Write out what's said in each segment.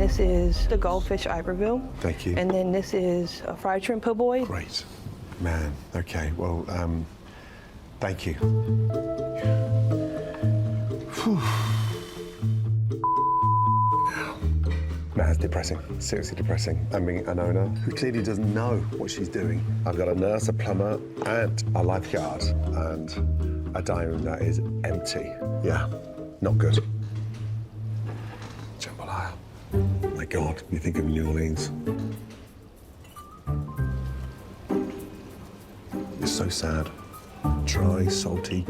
this is the goldfish Iberville. Thank you. And then this is a fried shrimp po' boy. Great. Man, okay, well, thank you. Whew. Man, it's depressing, seriously depressing. I mean, an owner who clearly doesn't know what she's doing. I've got a nurse, a plumber, and a lifeguard, and a dining room that is empty. Yeah, not good. Jambalaya. My God, you think of New Orleans. It's so sad. Dry, salty.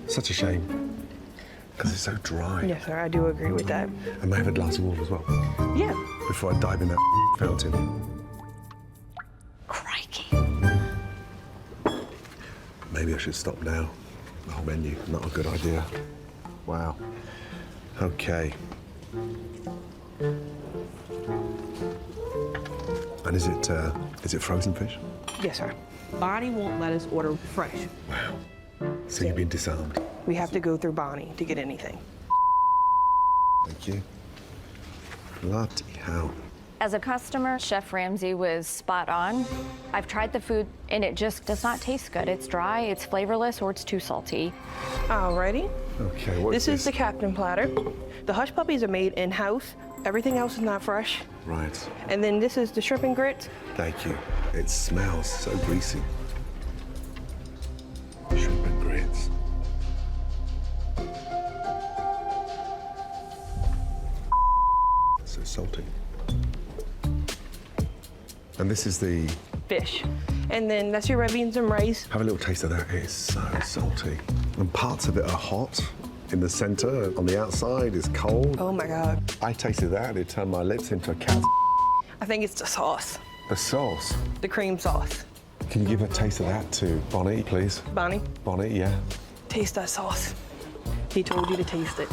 Such a shame. Because it's so dry. Yes, sir, I do agree with that. I may have a glass of water as well. Yeah. Before I dive in that fountain. Crikey. Maybe I should stop now. The whole menu, not a good idea. Wow. Okay. And is it frozen fish? Yes, sir. Bonnie won't let us order fresh. Wow. So you've been disarmed. We have to go through Bonnie to get anything. Thank you. Bloody hell. As a customer, Chef Ramsay was spot on. I've tried the food and it just does not taste good. It's dry, it's flavorless, or it's too salty. Alrighty. Okay, what's This is the Captain Platter. The hush puppies are made in-house. Everything else is not fresh. Right. And then this is the shrimp and grits. Thank you. It smells so greasy. Shrimp and grits. So salty. And this is the... Fish. And then that's your red beans and rice. Have a little taste of that. It is so salty. And parts of it are hot. In the center, on the outside, is cold. Oh my God. I tasted that. It turned my lips into a cat. I think it's the sauce, The sauce. the cream sauce. Can you give a taste of that to Bonnie, please? Bonnie, Bonnie, yeah. taste that sauce. He told you to taste it.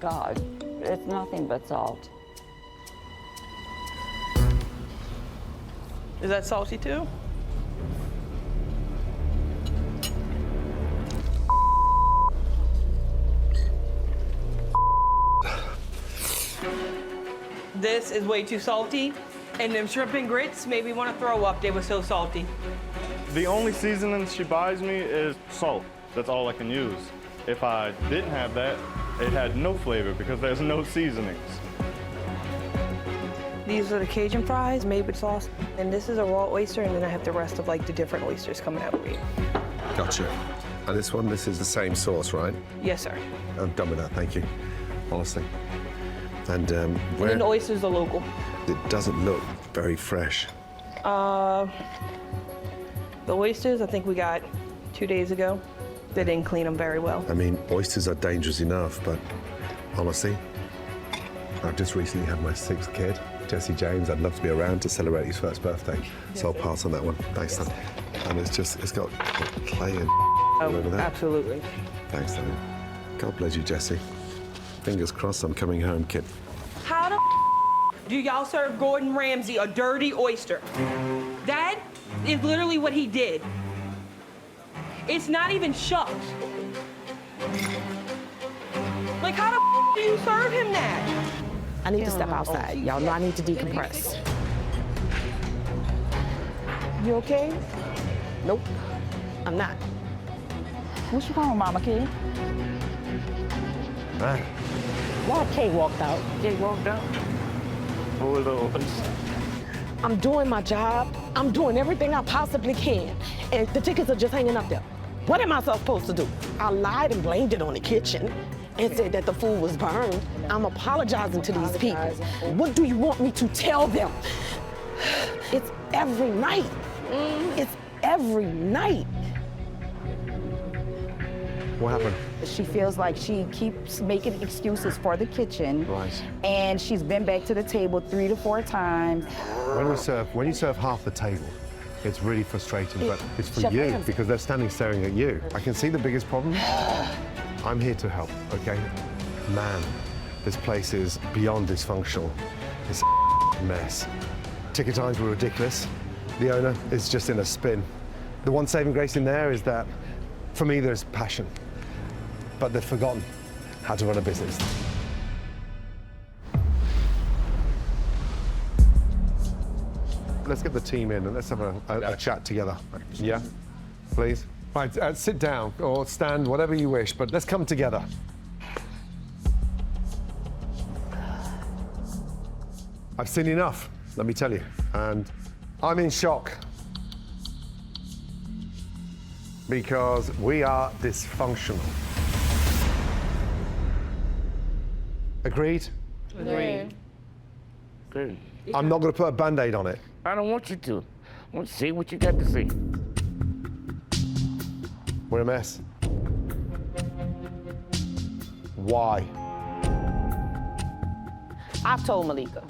God, it's nothing but salt. Is that salty too? This is way too salty. And them shrimp and grits made me want to throw up. They were so salty. The only seasoning she buys me is salt. That's all I can use. If I didn't have that, it had no flavor because there's no seasonings. These are the Cajun fries made with sauce. And this is a raw oyster, and then I have the rest of like the different oysters coming out with it. Gotcha. And this is the same sauce, right? Yes, sir. I'm done with that, thank you. Honestly. And where... And the oysters are local. It doesn't look very fresh. The oysters, I think we got 2 days ago. They didn't clean them very well. I mean, oysters are dangerous enough, but honestly, I've just recently had my 6th kid, Jesse James. I'd love to be around to celebrate his 1st birthday, so I'll pass on that one. Thanks, son. And it's got clay and all over that. Absolutely. Thanks, Danny. God bless you, Jesse. Fingers crossed I'm coming home, kid. How the do y'all serve Gordon Ramsay a dirty oyster? That is literally what he did. It's not even shucked. Like, how the do you serve him that? I need to step outside. Y'all know I need to decompress. You okay? Nope, I'm not. What's wrong, Mama Kay? Why Kay walked out? Jay walked out. Hold on. I'm doing my job. I'm doing everything I possibly can. And the tickets are just hanging up there. What am I supposed to do? I lied and blamed it on the kitchen and said that the food was burned. I'm apologizing to these people. What do you want me to tell them? It's every night. It's every night. What happened? She feels like she keeps making excuses for the kitchen. Right. And she's been back to the table 3 to 4 times. When you serve half the table, it's really frustrating, but it's for Chef you Ramsay. because they're standing staring at you. I can see the biggest problem. I'm here to help, okay? Man, this place is beyond dysfunctional. It's a mess. Ticket times were ridiculous. The owner is just in a spin. The one saving grace in there is that For me, there's passion, but they've forgotten how to run a business. Let's get the team in and let's have a chat together. Yeah, please. Right, sit down or stand, whatever you wish, but let's come together. I've seen enough, let me tell you, and I'm in shock because we are dysfunctional. Agreed? Agreed. Good. I'm not going to put a Band-Aid on it. I don't want you to. I want to see what you got to see. We're a mess. Why? I've told Malika,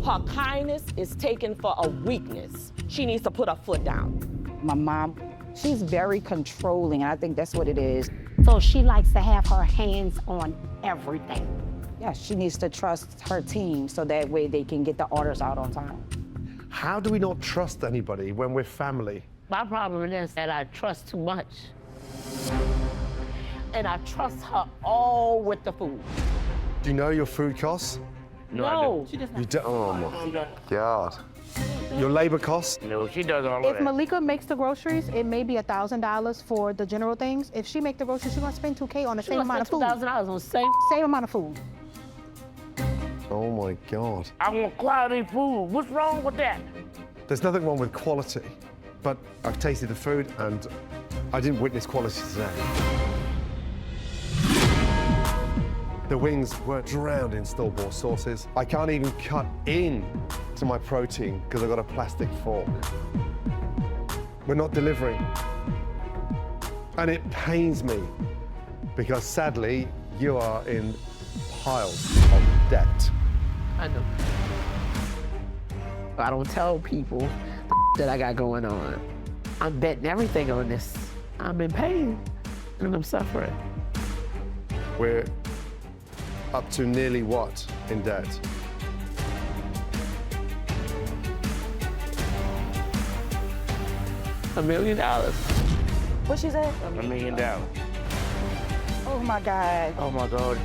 her kindness is taken for a weakness. She needs to put her foot down. My mom, she's very controlling, and I think that's what it is. So she likes to have her hands on everything. Yeah, she needs to trust her team so that way they can get the orders out on time. How do we not trust anybody when we're family? My problem is that I trust too much. And I trust her all with the food. Do you know your food costs? No, She doesn't. You don't. Oh my God. Your labor costs? No, she does all of If that. Malika makes the groceries, it may be $1,000 for the general things. If she makes the groceries, she's gonna spend $2K on the same amount of food. $2,000 on the Same amount of food. Oh my God. I want quality food. What's wrong with that? There's nothing wrong with quality, but I've tasted the food and I didn't witness quality today. The wings were drowned in store-bought sauces. I can't even cut in to my protein because I've got a plastic fork. We're not delivering. And it pains me because sadly, you are in piles of debt. I know. I don't tell people that I got going on. I'm betting everything on this. I'm in pain and I'm suffering. We're up to nearly what in debt? $1 million. What she said? $1 million. Oh my God. Oh my God.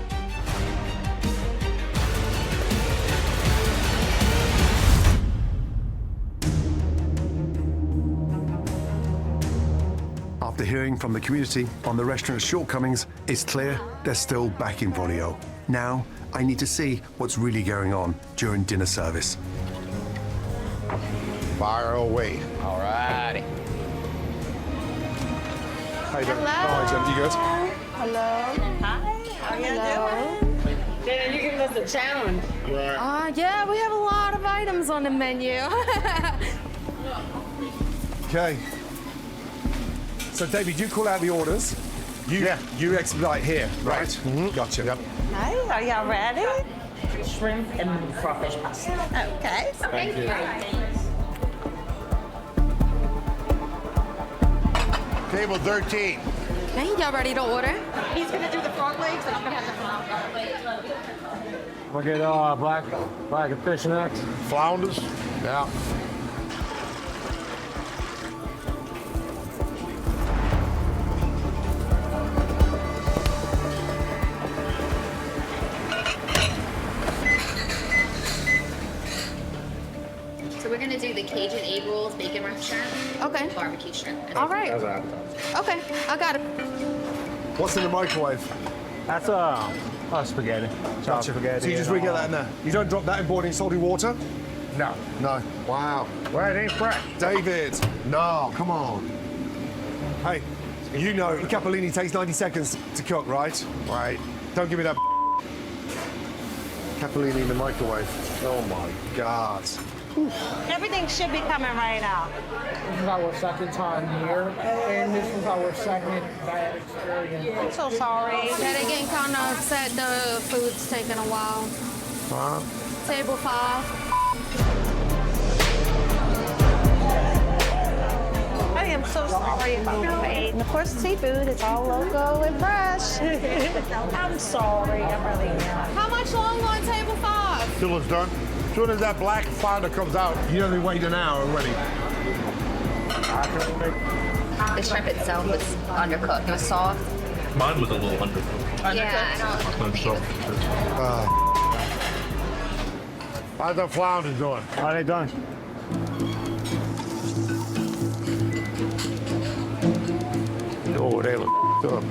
After hearing from the community on the restaurant's shortcomings, it's clear they're still back in Voglio. Now, I need to see what's really going on during dinner service. Fire away. All righty. How you doing? Hi, Jen. You good? Hello. Hi, how you doing? Yeah, you're giving us a challenge. Yeah, we have a lot of items on the menu. Okay. So, David, you call out the orders. You expedite here, right? Mm-hmm. Gotcha. Yep. Hi, are y'all ready? Shrimp and crawfish pasta. Okay. Thank you. Table 13. Okay, y'all ready to order? He's gonna do the frog legs, and I'm gonna have the We'll get black and fish next. Flounders. Yeah. So we're gonna do the Cajun egg rolls, bacon wrap shrimp, Okay. barbecue shrimp. All right. Okay, I got it. What's in the microwave? That's spaghetti. Chopped spaghetti. So you just re-get that in there? You don't drop that in boiling salty water? No. No. Wow. Well, it ain't fresh. David, no, come on. Hey, you know capellini takes 90 seconds to cook, right? Right. Don't give me that capellini in the microwave. Oh my God. Everything should be coming right out. This is our second time here, and this is our second bad experience. I'm so sorry. Yeah, they getting kind of upset. The food's taking a while. Table 5. I am so sorry about the wait. And of course, seafood, it's all local and fresh. I'm sorry, I really am. How much longer on table 5? Till it's done. As soon as that black flounder comes out, You only wait an hour already. The shrimp itself was undercooked. It was soft. Mine was a little undercooked. Yeah, I don't think How's the flounder doing? How they done? Oh, they look up.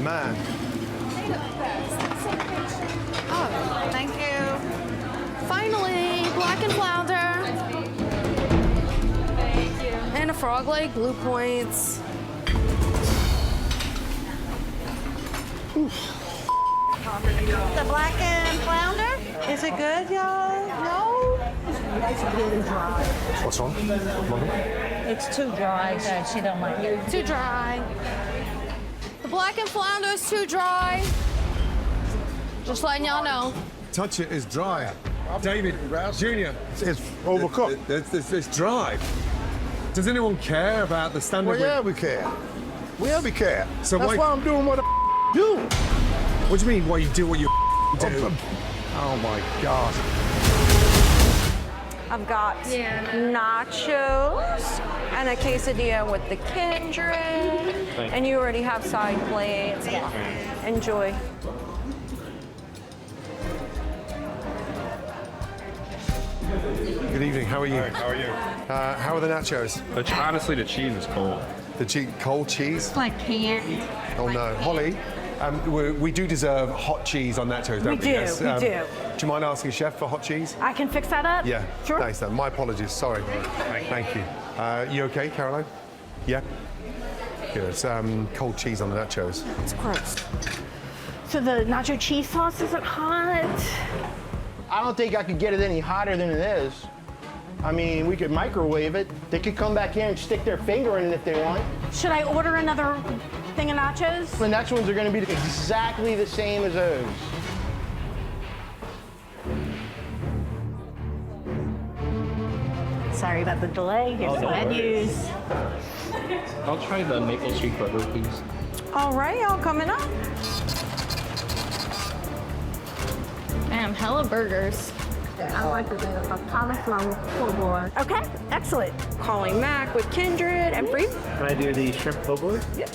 Man, Oh, thank you. Finally, blackened flounder. Thank you. And a frog leg, blue points. The blackened flounder? Is it good, y'all? No? what's wrong? It's too dry, so she don't like it. Too dry. The blackened flounder is too dry. Just letting y'all know. Touch it is dry. David, Junior, It's overcooked. it's dry. Does anyone care about the standard? Well, yeah, we care. We care. So That's why- why I'm doing what I do. What do you mean? Why you do what you do? Oh my God. I've got nachos and a quesadilla with the Kindred. And you already have side plates. Enjoy. Good evening. How are you? How are you? How are the nachos? Honestly, the cheese is cold. Cold cheese? Like candy. Oh no, Holly. We do deserve hot cheese on nachos, don't we? do, Yes. we do. Do you mind asking chef for hot cheese? I can fix that up? Yeah. Sure. Thanks, then. My apologies. Sorry. Thank you. You okay, Caroline? Yeah. Good. Cold cheese on the nachos. It's gross. So the nacho cheese sauce isn't hot? I don't think I could get it any hotter than it is. I mean, we could microwave it. They could come back here and stick their finger in it if they want. Should I order another thing of nachos? The next ones are gonna be exactly the same as those. Sorry about the delay. Here's the menus. I'll try the maple sweet butter, please. All right, y'all coming up. Damn, hella burgers. I like the Thomas Long pull boy. Okay, excellent. Calling Mac with Kindred and Free. Can I do the shrimp po' boy? Yeah.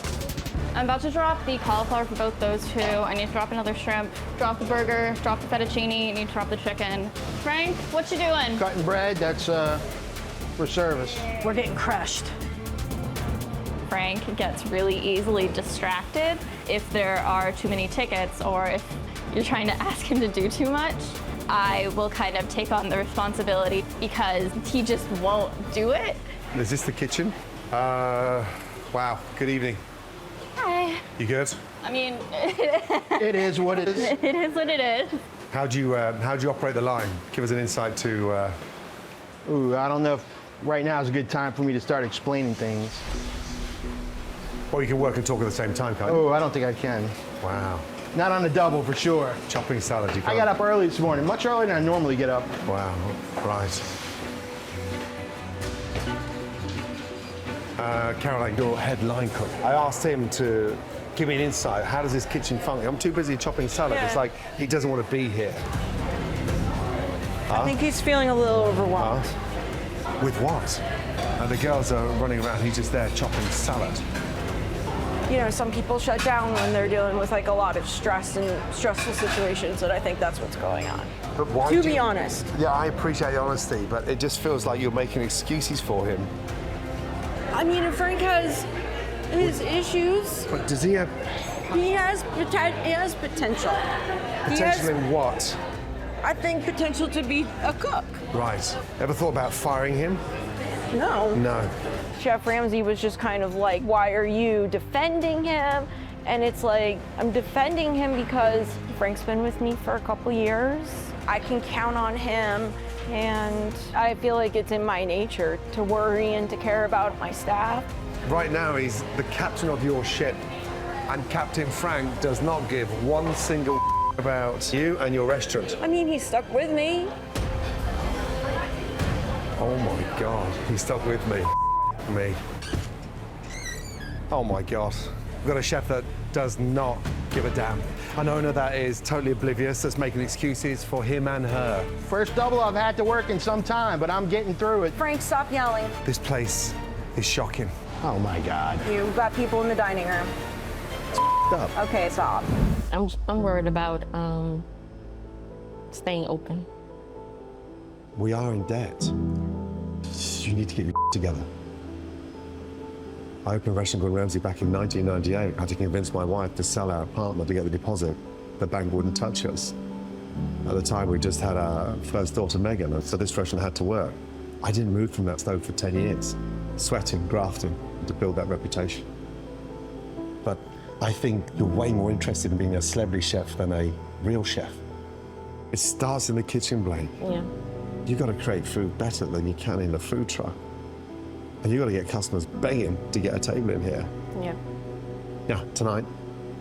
I'm about to drop the cauliflower for both those two. I need to drop another shrimp, drop the burger, drop the fettuccine, need to drop the chicken. Frank, what you doing? Cutting bread, that's for service. We're getting crushed. Frank gets really easily distracted if there are too many tickets or if you're trying to ask him to do too much. I will kind of take on the responsibility because he just won't do it. Is this the kitchen? Wow. Good evening. Hi. You good? I mean, It is what it is. it is what it is. How do you operate the line? Give us an insight to. Ooh, I don't know if right now is a good time for me to start explaining things. Well, you can work and talk at the same time, can't you? Oh, I don't think I can. Wow. Not on the double, for sure. Chopping salad, you can't. I got up early this morning, much earlier than I normally get up. Wow. Right. Caroline, your head line cook. I asked him to give me an insight. How does this kitchen function? I'm too busy chopping salad. Yeah. It's like he doesn't want to be here. I think he's feeling a little overwhelmed. With what? And the girls are running around. He's just there chopping salad. You know, some people shut down when they're dealing with like a lot of stress and stressful situations, and I think that's what's going on. But why? To be honest. Yeah, I appreciate the honesty, but it just feels like you're making excuses for him. I mean, if Frank has his issues. But does he have He has potential. He potential has, in what? I think, potential to be a cook. Right. Ever thought about firing him? No. No. Chef Ramsay was just kind of like, why are you defending him? And it's like, I'm defending him because Frank's been with me for a couple years. I can count on him, and I feel like it's in my nature to worry and to care about my staff. Right now, he's the captain of your ship, and Captain Frank does not give one single about you and your restaurant. I mean, he's stuck with me. Oh my God, he's stuck with me. Me. Oh my God. We've got a chef that does not give a damn. An owner that is totally oblivious, that's making excuses for him and her. First double I've had to work in some time, but I'm getting through it. Frank, stop yelling. This place is shocking. Oh my God. You've got people in the dining room. Up. Okay, stop. I'm worried about staying open. We are in debt. You need to get your together. I opened a restaurant Gordon Ramsay back in 1998. I had to convince my wife to sell our apartment to get the deposit. The bank wouldn't touch us. At the time, we just had our first daughter, Megan, so this restaurant had to work. I didn't move from that stove for 10 years, sweating, grafting, to build that reputation. But I think you're way more interested in being a celebrity chef than a real chef. It starts in the kitchen, Blake. Yeah. You've got to create food better than you can in a food truck. And you've got to get customers begging to get a table in here. Yeah. Now, tonight,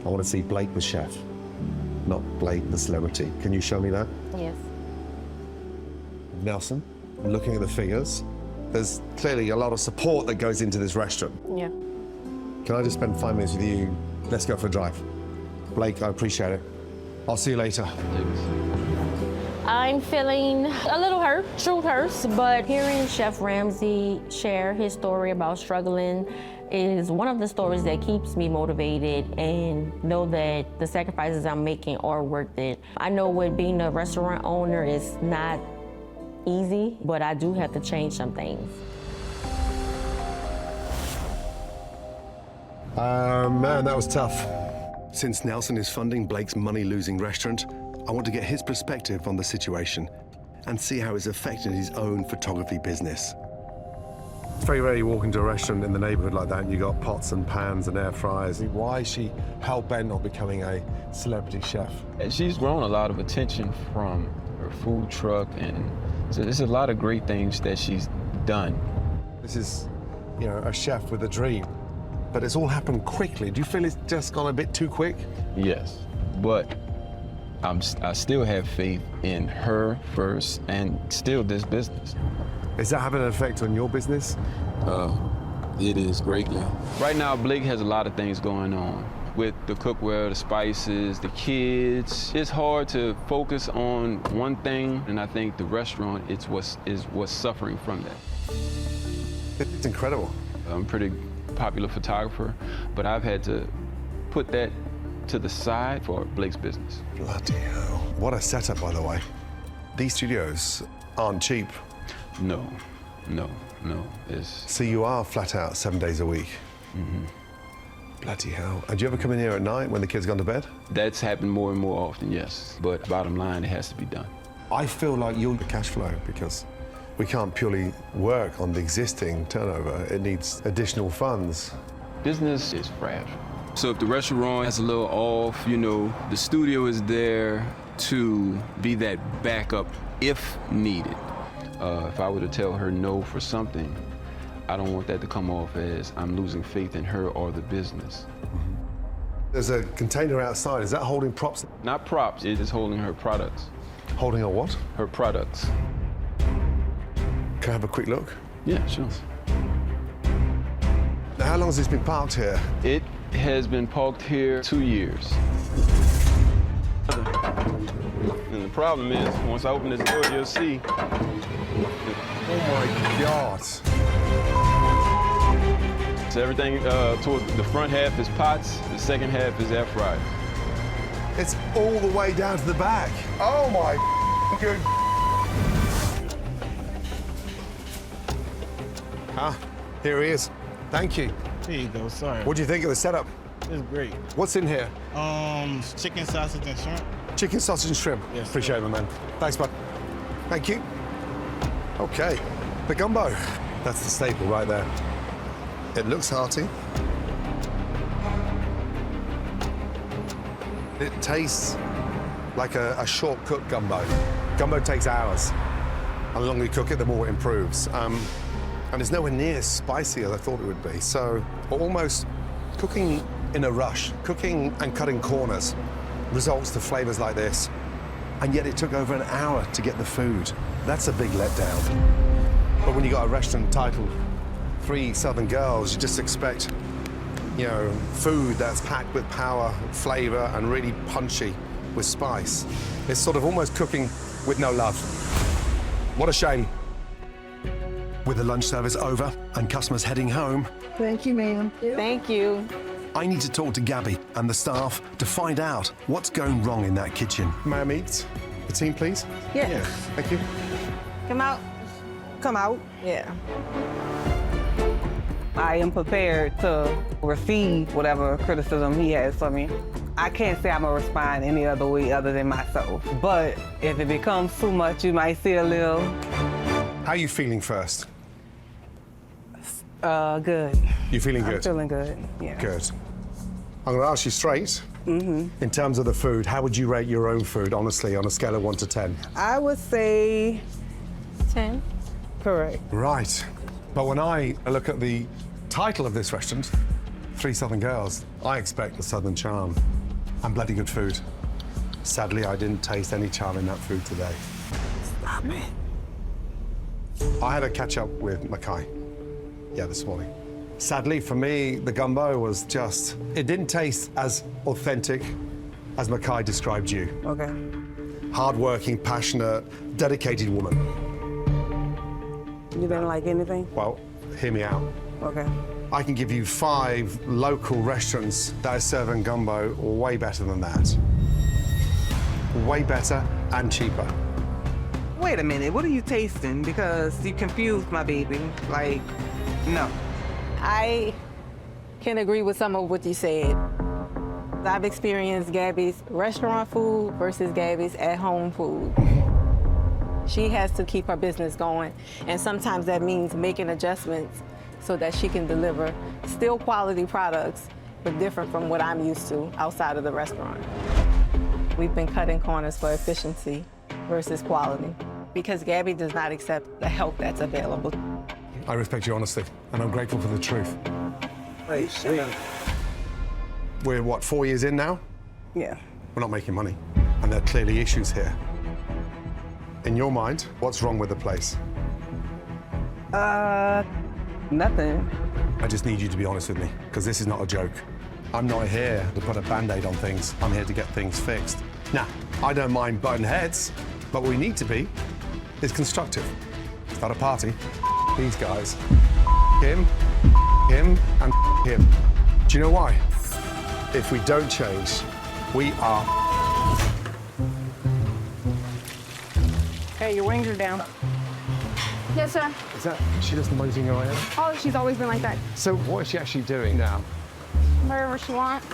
I want to see Blake the chef, not Blake the celebrity. Can you show me that? Yes. Nelson, looking at the figures, there's clearly a lot of support that goes into this restaurant. Yeah. Can I just spend 5 minutes with you? Let's go for a drive. Blake, I appreciate it. I'll see you later. I'm feeling a little hurt, truth hurts, but hearing Chef Ramsay share his story about struggling is one of the stories that keeps me motivated and know that the sacrifices I'm making are worth it. I know what being a restaurant owner is not easy, but I do have to change some things. Man, that was tough. Since Nelson is funding Blake's money-losing restaurant, I want to get his perspective on the situation and see how it's affected his own photography business. It's very rare you walk into a restaurant in the neighborhood like that and you got pots and pans and air fryers. Why is she hell-bent on becoming a celebrity chef? And she's grown a lot of attention from her food truck, and so there's a lot of great things that she's done. This is, you know, a chef with a dream, but it's all happened quickly. Do you feel it's just gone a bit too quick? Yes, but I still have faith in her first and still this business. Is that having an effect on your business? It is greatly. Right now, Blake has a lot of things going on with the cookware, the spices, the kids. It's hard to focus on one thing, and I think the restaurant is what's suffering from that. It's incredible. I'm a pretty popular photographer, but I've had to put that to the side for Blake's business. Bloody hell. What a setup, by the way. These studios aren't cheap. No. So you are flat out 7 days a week? Mm-hmm. Bloody hell. And do you ever come in here at night when the kids gone to bed? That's happened more and more often, yes. But bottom line, it has to be done. I feel like you're the cash flow because we can't purely work on the existing turnover. It needs additional funds. Business is fragile. So if the restaurant has a little off, you know, the studio is there to be that backup if needed. If I were to tell her no for something, I don't want that to come off as I'm losing faith in her or the business. There's a container outside. Is that holding props? Not props, it is holding her products. Holding her what? Her products. Can I have a quick look? Yeah, sure. Now, how long has this been parked here? It has been parked here 2 years. And the problem is, once I open this door, you'll see. Oh my God. So everything towards the front half is pots, the second half is air fryers. It's all the way down to the back. Oh my good. Ah, here he is. Thank you. Here you go, sorry. What do you think of the setup? It's great. What's in here? Chicken, sausage, and shrimp. Chicken, sausage, and shrimp. Yes, appreciate it, my man. Thanks, bud. Thank you. Okay, the gumbo. That's the staple right there. It looks hearty. It tastes like a short-cooked gumbo. Gumbo takes hours. And the longer you cook it, the more it improves. And it's nowhere near as spicy as I thought it would be. So almost cooking in a rush, cooking and cutting corners results to flavors like this. And yet it took over an hour to get the food. That's a big letdown. But when you got a restaurant titled 3 Southern Girls, you just expect, you know, food that's packed with power, flavor, and really punchy with spice. It's sort of almost cooking with no love. What a shame. With the lunch service over and customers heading home, Thank you, ma'am. Thank you. I need to talk to Gabby and the staff to find out what's going wrong in that kitchen. May I meet the team, please? Yeah. Thank you. Come out. Come out. Yeah. I am prepared to receive whatever criticism he has for me. I can't say I'm gonna respond any other way other than myself. But if it becomes too much, you might see a little. How are you feeling first? Good. You feeling good? I'm feeling good, yeah. Good. I'm gonna ask you straight. In terms of the food, how would you rate your own food, honestly, on a scale of 1 to 10? I would say 10. Correct. Right. But when I look at the title of this restaurant, Three Southern Girls, I expect the Southern charm and bloody good food. Sadly, I didn't taste any charm in that food today. Stop it. I had a catch up with Mackay, this morning. Sadly, for me, the gumbo was just, it didn't taste as authentic as Mackay described you. Okay. Hardworking, passionate, dedicated woman. You didn't like anything? Well, hear me out. Okay. I can give you 5 local restaurants that are serving gumbo way better than that. Way better and cheaper. Wait a minute, what are you tasting? Because you confused my baby. Like, no. I can agree with some of what you said. I've experienced Gabby's restaurant food versus Gabby's at-home food. She has to keep her business going, and sometimes that means making adjustments so that she can deliver still quality products, but different from what I'm used to outside of the restaurant. We've been cutting corners for efficiency versus quality because Gabby does not accept the help that's available. I respect your honesty, and I'm grateful for the truth. We're, what, 4 years in now? Yeah. We're not making money, and there are clearly issues here. In your mind, what's wrong with the place? Nothing. I just need you to be honest with me, because this is not a joke. I'm not here to put a Band-Aid on things. I'm here to get things fixed. Now, I don't mind butting heads, but what we need to be is constructive. It's not a party. These guys. Him, and him. Do you know why? If we don't change, we are. Hey, your wings are down. Yes, sir. Is that, she doesn't mind using her own? Oh, she's always been like that. So what is she actually doing now? Wherever she wants.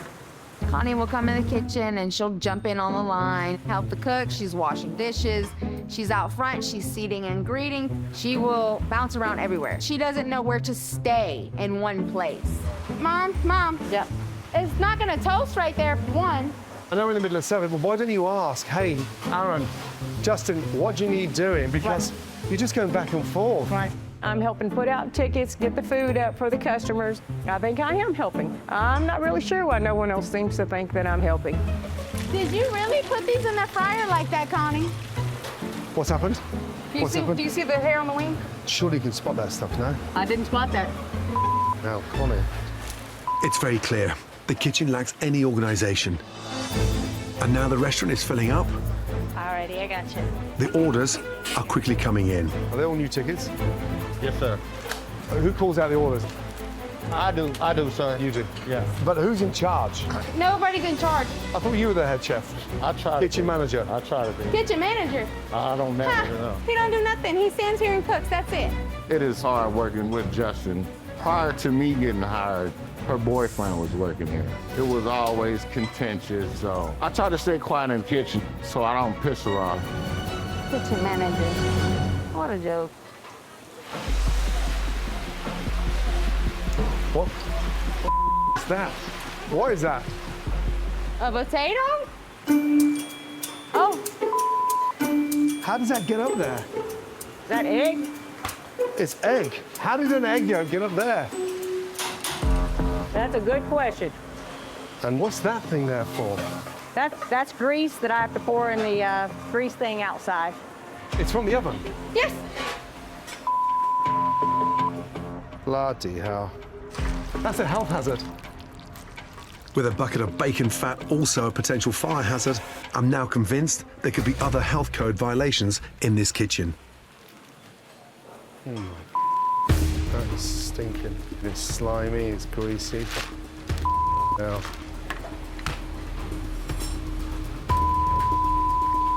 Connie will come in the kitchen and she'll jump in on the line, help the cook. She's washing dishes. She's out front. She's seating and greeting. She will bounce around everywhere. She doesn't know where to stay in one place. Mom. Yep. It's not gonna toast right there, for one. I know we're in the middle of service, but why don't you ask, hey, Aaron, Justin, what do you need doing? Because you're just going back and forth. Right. I'm helping put out tickets, get the food up for the customers. I think I am helping. I'm not really sure why no one else seems to think that I'm helping. Did you really put these in the fryer like that, Connie? What's happened? Do you see the hair on the wing? Surely you can spot that stuff, no? I didn't spot that. Now, Connie. It's very clear. The kitchen lacks any organization. And now the restaurant is filling up. Alrighty, I got you. The orders are quickly coming in. Are they all new tickets? Yes, sir. Who calls out the orders? I do, sir. You do? Yeah. But who's in charge? Nobody's in charge. I thought you were the head chef. I try. Kitchen manager. I try to be. Kitchen manager. I don't manage it up. He don't do nothing. He stands here and cooks. That's it. It is hard working with Justin. Prior to me getting hired, her boyfriend was working here. It was always contentious, so I try to stay quiet in the kitchen so I don't piss her off. Kitchen manager. What a joke. What is that? What is that? A potato? Oh. How does that get up there? Is that egg? It's egg. How did an egg yolk get up there? That's a good question. And what's that thing there for? That's grease that I have to pour in the grease thing outside. It's from the oven? Yes. Bloody hell. That's a health hazard. With a bucket of bacon fat also a potential fire hazard, I'm now convinced there could be other health code violations in this kitchen. Oh my stinking. It's slimy, it's greasy. Now.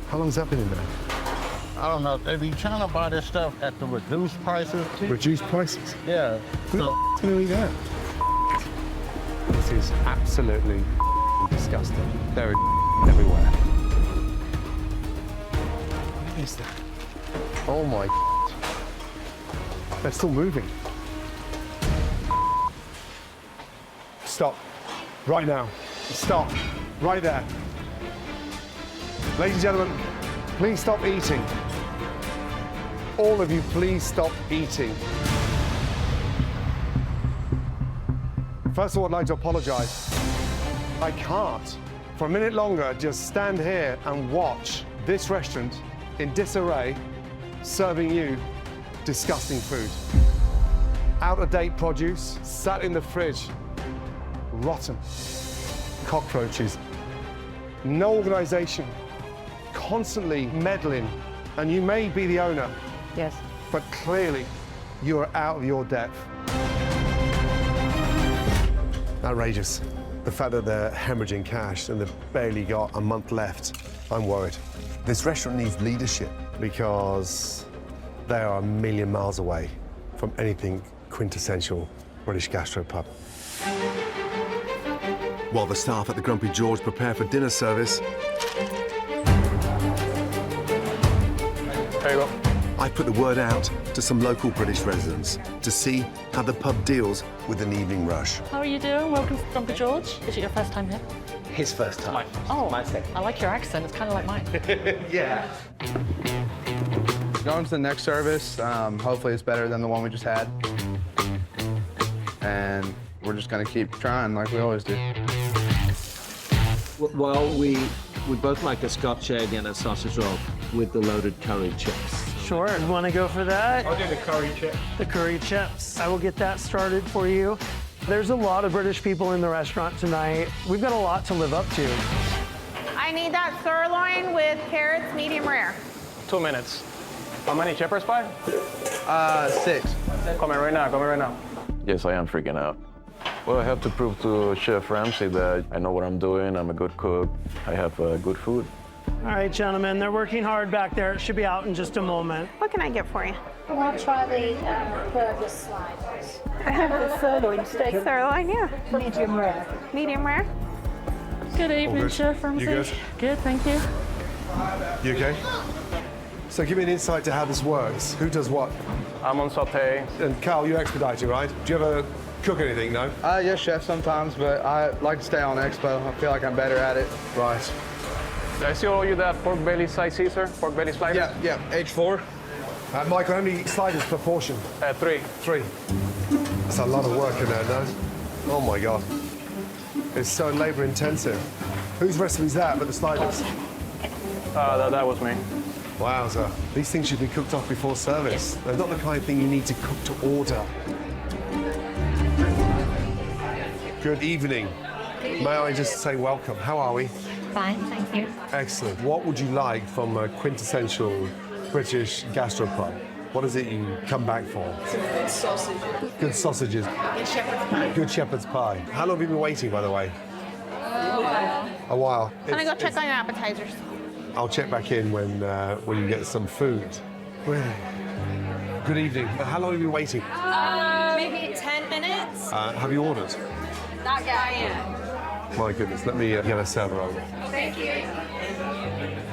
How long's that been in there? I don't know. They be trying to buy this stuff at the reduced prices. Reduced prices? Yeah. Who the f***'s gonna eat that? This is absolutely disgusting. There is everywhere. What is that? Oh my. They're still moving. Stop. Right now. Stop. Right there. Ladies and gentlemen, please stop eating. All of you, please stop eating. First of all, I'd like to apologize. I can't, for a minute longer, just stand here and watch this restaurant in disarray serving you disgusting food. Out-of-date produce, sat in the fridge, rotten. Cockroaches. No organization, constantly meddling, and you may be the owner. Yes. But clearly, you are out of your depth. Outrageous. The fact that they're hemorrhaging cash and they've barely got a month left, I'm worried. This restaurant needs leadership because they are a million miles away from anything quintessential British gastropub. While the staff at the Grumpy George prepare for dinner service, There you go. I put the word out to some local British residents to see how the pub deals with an evening rush. How are you doing? Welcome to Grumpy George. Is it your first time here? His first time. Oh, My second. I like your accent. It's kind of like mine. Yeah. Going to the next service. Hopefully it's better than the one we just had. And we're just gonna keep trying like we always do. Well, we both like a Scotch egg and a sausage roll with the loaded curry chips. Sure, you want to go for that? I'll do the curry chip. The curry chips. I will get that started for you. There's a lot of British people in the restaurant tonight. We've got a lot to live up to. I need that sirloin with carrots, medium rare. 2 minutes. How many chippers, Pi? 6. Coming right now. Yes, I am freaking out. Well, I have to prove to Chef Ramsay that I know what I'm doing, I'm a good cook, I have good food. All right, gentlemen, they're working hard back there. It should be out in just a moment. What can I get for you? I want to try the burger sliders. I have the sirloin steak. Sirloin, yeah. Medium rare. Medium rare. Good evening, good. Chef Ramsay. You good? Good, thank you. You okay? So give me an insight to how this works. Who does what? I'm on saute. And Carl, you're expediting, right? Do you ever cook anything, no? Yes, chef, sometimes, but I like to stay on expo. I feel like I'm better at it. Right. Did I see all you that pork belly slice Caesar? Pork belly sliders? Yeah, H4. Michael, how many sliders per portion? 3. 3. That's a lot of work in there, no? Oh my God. It's so labor intensive. Whose recipe is that, but the sliders? That was me. Wowza. These things should be cooked off before service. They're not the kind of thing you need to cook to order. Good evening. May I just say welcome. How are we? Fine, thank you. Excellent. What would you like from a quintessential British gastropub? What is it you come back for? Some good sausages. Good sausages. Good shepherd's pie. Good shepherd's pie. How long have you been waiting, by the way? A while. Can I go check on your appetizers? I'll check back in when you get some food. Good evening. How long have you been waiting? Maybe 10 minutes. Have you ordered? Not yet. My goodness, let me get a server over. Thank you.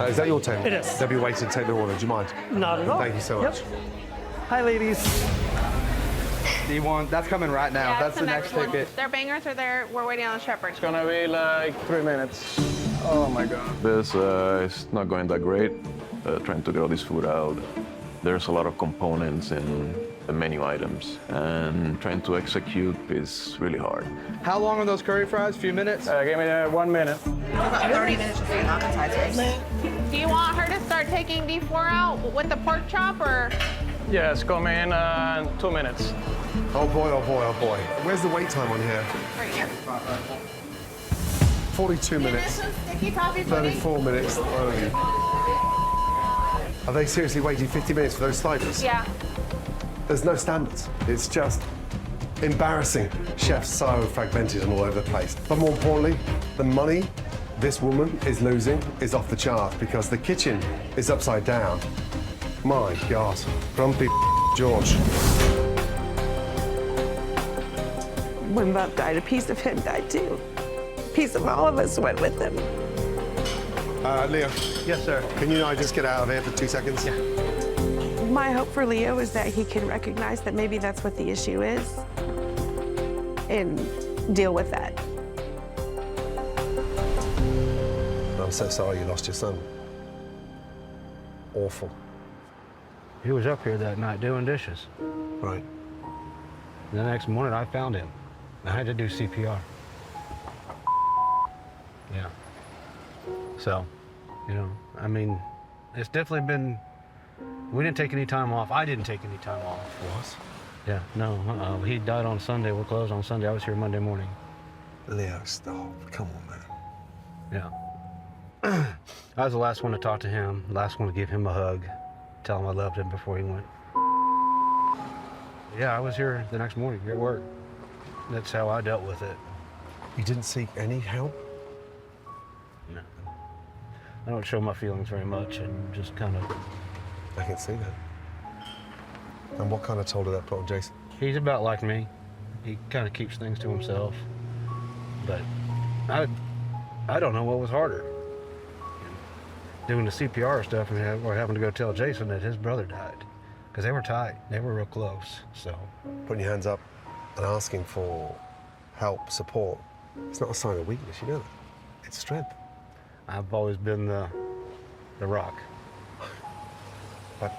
Is that your table? It is. They'll be waiting to take their order. Do you mind? Not at all. Thank you so much. Hi, ladies. D1, that's coming right now. Yeah, that's it's the next one. ticket. They're bangers or we're waiting on the shepherd. It's gonna be like 3 minutes. Oh my God. This is not going that great, trying to get all this food out. There's a lot of components in the menu items, and trying to execute is really hard. How long are those curry fries? A few minutes? Give me 1 minute. About 30 minutes for your appetizers. Do you want her to start taking D4 out with the pork chop, or? Yes, come in 2 minutes. Oh boy, oh boy, oh boy. Where's the wait time on here? Right here. 42 minutes. Sticky toffee pudding? 34 minutes. Are they seriously waiting 50 minutes for those sliders? Yeah. There's no standards. It's just Embarrassing. Chef's so fragmented and all over the place. But more importantly, the money this woman is losing is off the charts because the kitchen is upside down. My God. Grumpy George. When Bob died, a piece of him died too. A piece of all of us went with him. Leo. Yes, sir. Can you and I just get out of here for 2 seconds? Yeah. My hope for Leo is that he can recognize that maybe that's what the issue is and deal with that. I'm so sorry you lost your son. Awful. He was up here that night doing dishes. Right. The next morning, I found him. I had to do CPR. Yeah. So, you know, I mean, it's definitely been, we didn't take any time off. I didn't take any time off. What? Yeah, no, he died on Sunday. We're closed on Sunday. I was here Monday morning. Leo, stop. Come on, man. Yeah. I was the last one to talk to him, last one to give him a hug, tell him I loved him before he went. Yeah, I was here the next morning at work. That's how I dealt with it. You didn't seek any help? No. I don't show my feelings very much and just kind of... I can see that. And what kind of toll did that put on Jason? He's about like me. He kind of keeps things to himself. But I don't know what was harder. Doing the CPR stuff or having to go tell Jason that his brother died. Because they were tight. They were real close, so. Putting your hands up and asking for help, support, it's not a sign of weakness, you know that. It's strength. I've always been the rock. But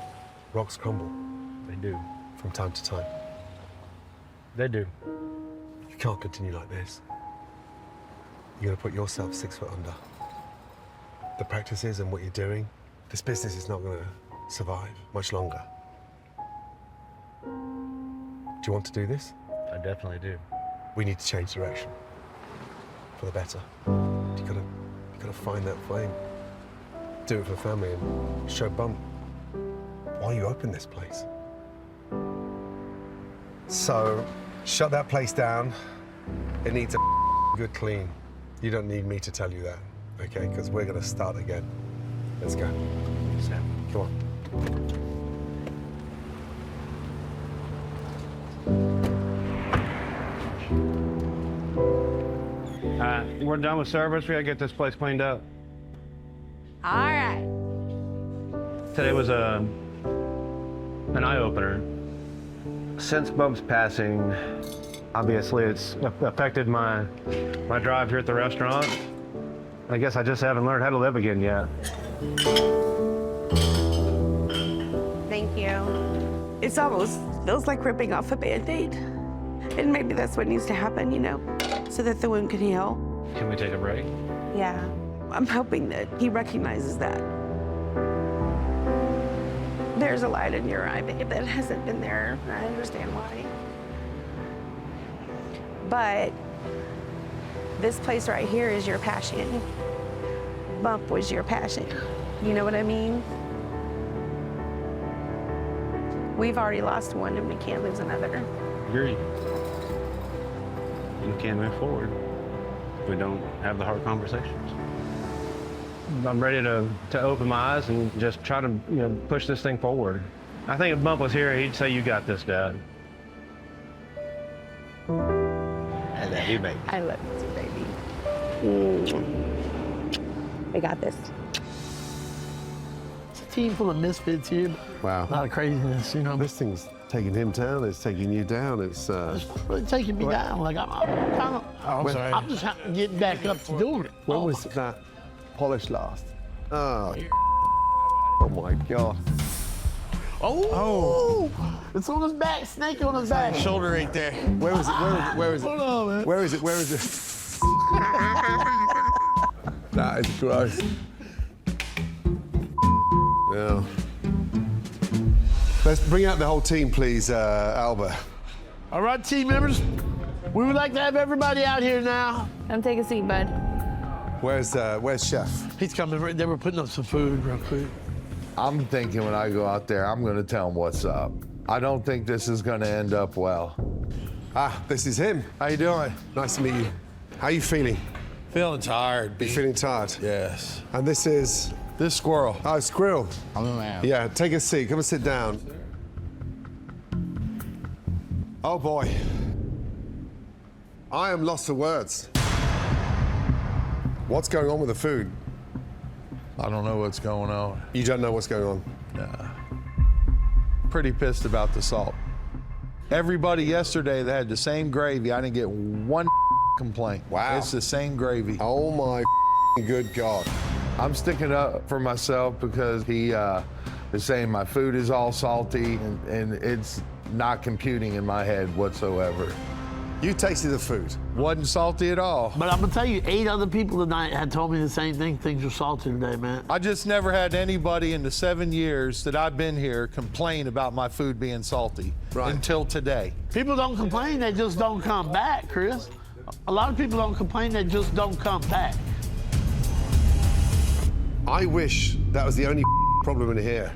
rocks crumble. They do. From time to time. They do. You can't continue like this. You're gonna put yourself 6 foot under. The practices and what you're doing, this business is not gonna survive much longer. Do you want to do this? I definitely do. We need to change direction for the better. You gotta find that flame. Do it for family and show Bump why you opened this place. So, shut that place down. It needs a good clean. You don't need me to tell you that, okay? Because we're gonna start again. Let's go. Sam. Come on. We're done with service. We gotta get this place cleaned up. All right. Today was an eye-opener. Since Bub's passing, obviously it's affected my drive here at the restaurant. I guess I just haven't learned how to live again yet. Thank you. It's almost feels like ripping off a Band-Aid. And maybe that's what needs to happen, you know, so that the wound can heal. Can we take a break? Yeah. I'm hoping that he recognizes that. There's a light in your eye, babe, that hasn't been there. I understand why. But this place right here is your passion. Bump was your passion. You know what I mean? We've already lost one and we can't lose another. Agreed. We can't move forward if we don't have the hard conversations. I'm ready to open my eyes and just try to, you know, push this thing forward. I think if Bump was here, he'd say, "You got this, Dad." I love you, baby. I love you too, baby. We got this. It's a team full of misfits here. Wow. A lot of craziness, you know. This thing's taking him down, it's taking you down, it's... It's really taking me down. Like, I'm kind of... I'm sorry. I'm just getting back up to doing it. When was that polish last? Oh, oh my God. Oh! It's on his back, snake on his back. Shoulder right there. Where is it? Where is it? Hold on, man. Where is it? Where is it? That is gross. Yeah. Let's bring out the whole team, please, Albert. All right, team members. We would like to have everybody out here now. Come take a seat, bud. Where's Chef? He's coming. They were putting up some food real quick. I'm thinking when I go out there, I'm gonna tell him what's up. I don't think this is gonna end up well. Ah, this is him. How you doing? Nice to meet you. How are you feeling? Feeling tired. You feeling tired? Yes. And this is? This squirrel. Oh, squirrel. I'm a man. Yeah, take a seat. Come and sit down. Oh, boy. I am lost for words. What's going on with the food? I don't know what's going on. You don't know what's going on? Nah. Pretty pissed about the salt. Everybody yesterday that had the same gravy, I didn't get one complaint. Wow. It's the same gravy. Oh my good God. I'm sticking up for myself because he is saying my food is all salty and it's not computing in my head whatsoever. You tasted the food. Wasn't salty at all. But I'm gonna tell you, 8 other people tonight had told me the same thing. Things are salty today, man. I just never had anybody in the 7 years that I've been here complain about my food being salty until today. People don't complain, they just don't come back, Chris. A lot of people don't complain, they just don't come back. I wish that was the only problem in here.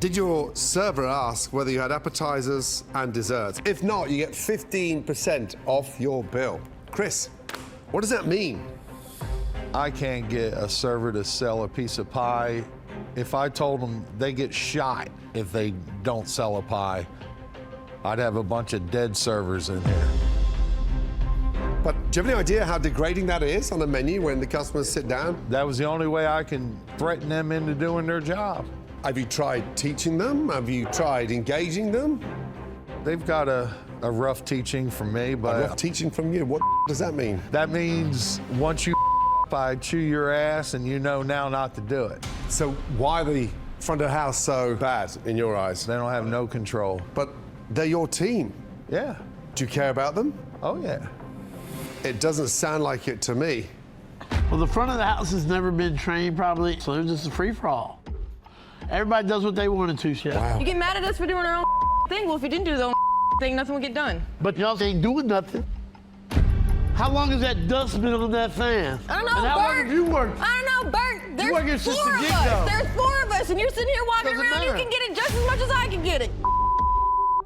Did your server ask whether you had appetizers and desserts? If not, you get 15% off your bill. Chris, what does that mean? I can't get a server to sell a piece of pie. If I told them they get shot if they don't sell a pie, I'd have a bunch of dead servers in here. But do you have any idea how degrading that is on a menu when the customers sit down? That was the only way I can threaten them into doing their job. Have you tried teaching them? Have you tried engaging them? They've got a rough teaching from me, but... A rough teaching from you? What does that mean? That means once you I chew your ass and you know now not to do it. So why are the front of the house so bad in your eyes? They don't have no control. But they're your team. Yeah. Do you care about them? Oh, yeah. It doesn't sound like it to me. Well, the front of the house has never been trained probably, so it's just a free-for-all. Everybody does what they wanted to, Chef. Wow. You get mad at us for doing our own thing. Well, if you didn't do the own thing, nothing would get done. But y'all ain't doing nothing. How long has that dust been on that fan? I don't know, and how long have you worked? I don't know, Bert. There's working since 4 the of get-go. us. There's 4 of us, and you're sitting here walking Doesn't around. You matter. can get it just as much as I can get it.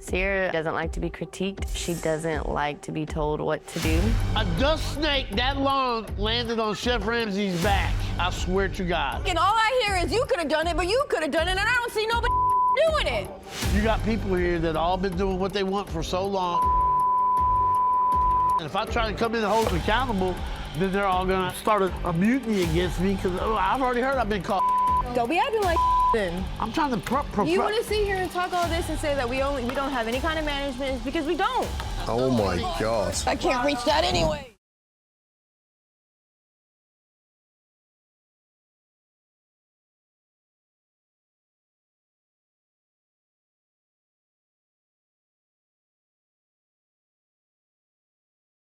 Sierra doesn't like to be critiqued. She doesn't like to be told what to do. A dust snake that long landed on Chef Ramsay's back. I swear to God. And all I hear is you could have done it, but you could have done it, and I don't see nobody doing it. You got people here that all been doing what they want for so long. And if I try to come in and hold them accountable, then they're all gonna start a mutiny against me because I've already heard I've been called. Don't be acting like then. I'm trying to You want to sit here and talk all this and say that we don't have any kind of management? It's because we don't. Oh my God. I can't reach that anyway.